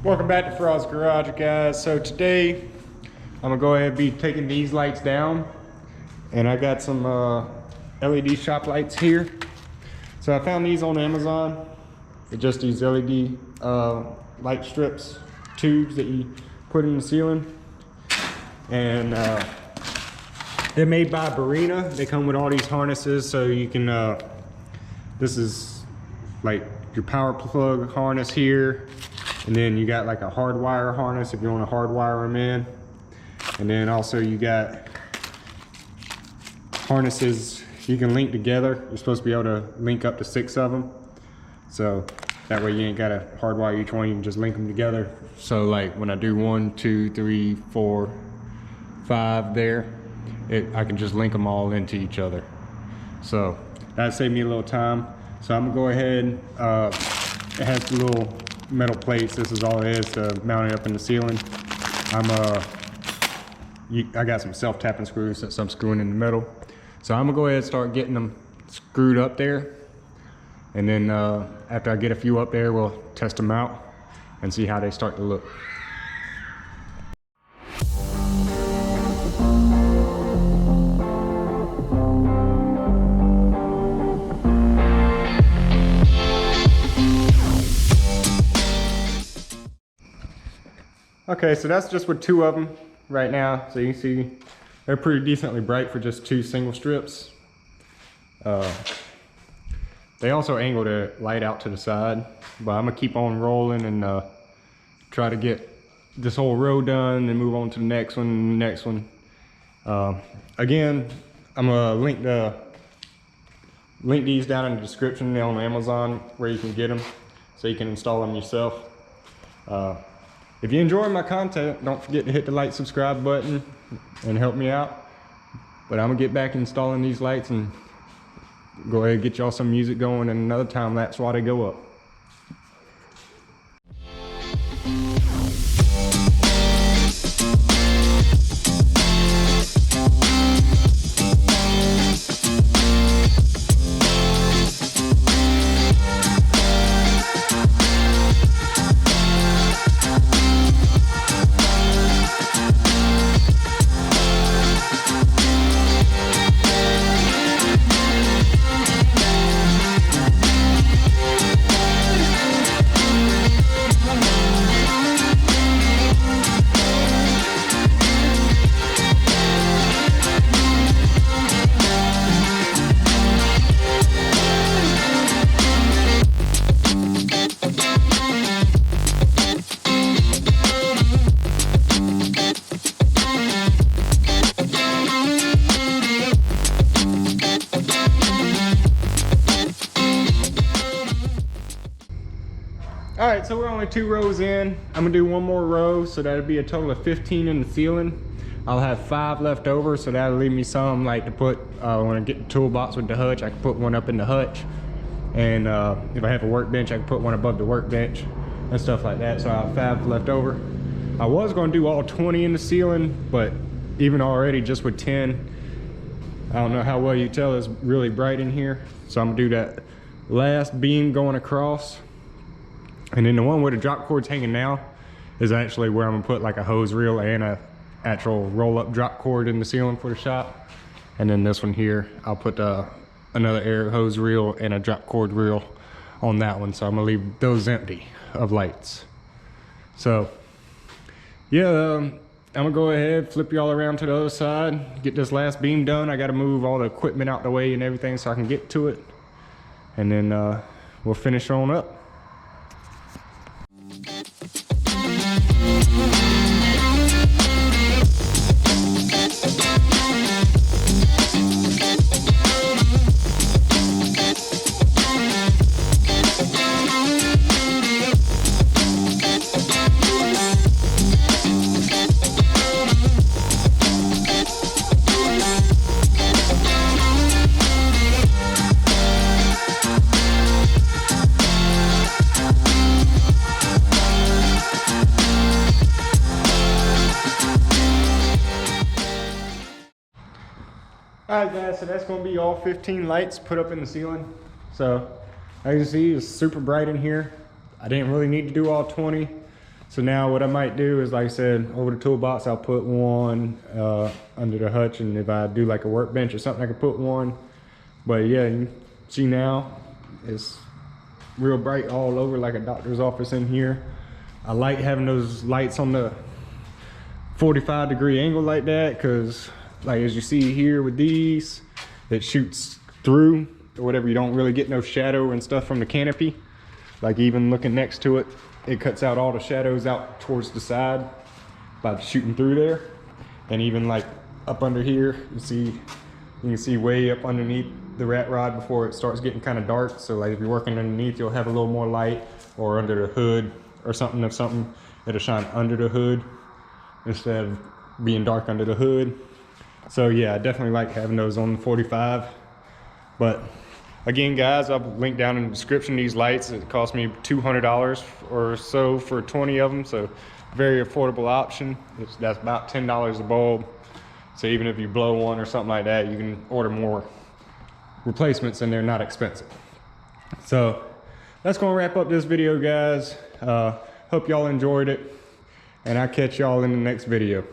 Welcome back to Frost's Garage, guys. So today I'm gonna go ahead and be taking these lights down, and I got some LED shop lights here. So I found these on Amazon. It's just these LED light strips, tubes that you put in the ceiling, and they're made by Barina. They come with all these harnesses, so you can this is like your power plug harness here. And then you got like a hard wire harness if you want to hardwire them in. And then also you got harnesses you can link together. You're supposed to be able to link up to 6 of them. So that way you ain't got to hardwire each one, you can just link them together. So like when I do 1, 2, 3, 4, 5 there, I can just link them all into each other. So that saved me a little time. So I'm gonna go ahead, it has the little metal plates. This is all it is to mount it up in the ceiling. I got some self-tapping screws since I'm screwing in the middle. So I'm gonna go ahead and start getting them screwed up there. And then after I get a few up there, we'll test them out and see how they start to look. Okay, so that's just with 2 of them right now. So you can see they're pretty decently bright for just 2 single strips. They also angle the light out to the side, but I'm gonna keep on rolling and try to get this whole row done and move on to the next one, again, I'm gonna link these down in the description on Amazon where you can get them so you can install them yourself. If you enjoy my content, don't forget to hit the like, subscribe button and help me out. But I'm gonna get back installing these lights and go ahead and get y'all some music going, and another time lapse while they go up. All right, so we're only 2 rows in. I'm gonna do 1 more row, so that'll be a total of 15 in the ceiling. I'll have 5 left over, so that'll leave me some like to put, when I get the toolbox with the hutch, I can put one up in the hutch. And if I have a workbench, I can put one above the workbench and stuff like that. So I'll have 5 left over. I was gonna do all 20 in the ceiling, but even already just with 10, I don't know how well you tell, it's really bright in here. So I'm gonna do that last beam going across. And then the one where the drop cord's hanging now is actually where I'm gonna put like a hose reel and a actual roll-up drop cord in the ceiling for the shop. And then this one here, I'll put another air hose reel and a drop cord reel on that one. So I'm gonna leave those empty of lights. So yeah, I'm gonna go ahead, flip y'all around to the other side, get this last beam done. I gotta move all the equipment out the way and everything so I can get to it. And then we'll finish on up. Alright guys, so that's going to be all 15 lights put up in the ceiling. So as you can see, it's super bright in here. I didn't really need to do all 20. So now what I might do is, like I said, over the toolbox, I'll put one under the hutch, and if I do like a workbench or something, I can put one. But yeah, you see now, it's real bright all over like a doctor's office in here. I like having those lights on the 45-degree angle like that, because like as you see here with these, it shoots through or whatever. You don't really get no shadow and stuff from the canopy. Like even looking next to it, it cuts out all the shadows out towards the side by shooting through there. And even like up under here, you can see way up underneath the rat rod before it starts getting kind of dark. So like if you're working underneath, you'll have a little more light, or under the hood or something, it'll shine under the hood instead of being dark under the hood. So yeah, I definitely like having those on the 45. But again, guys, I'll link down in the description these lights. It cost me $200 or so for 20 of them. So very affordable option. That's about $10 a bulb. So even if you blow one or something like that, you can order more replacements and they're not expensive. So that's gonna wrap up this video, guys. Hope y'all enjoyed it, and I'll catch y'all in the next video.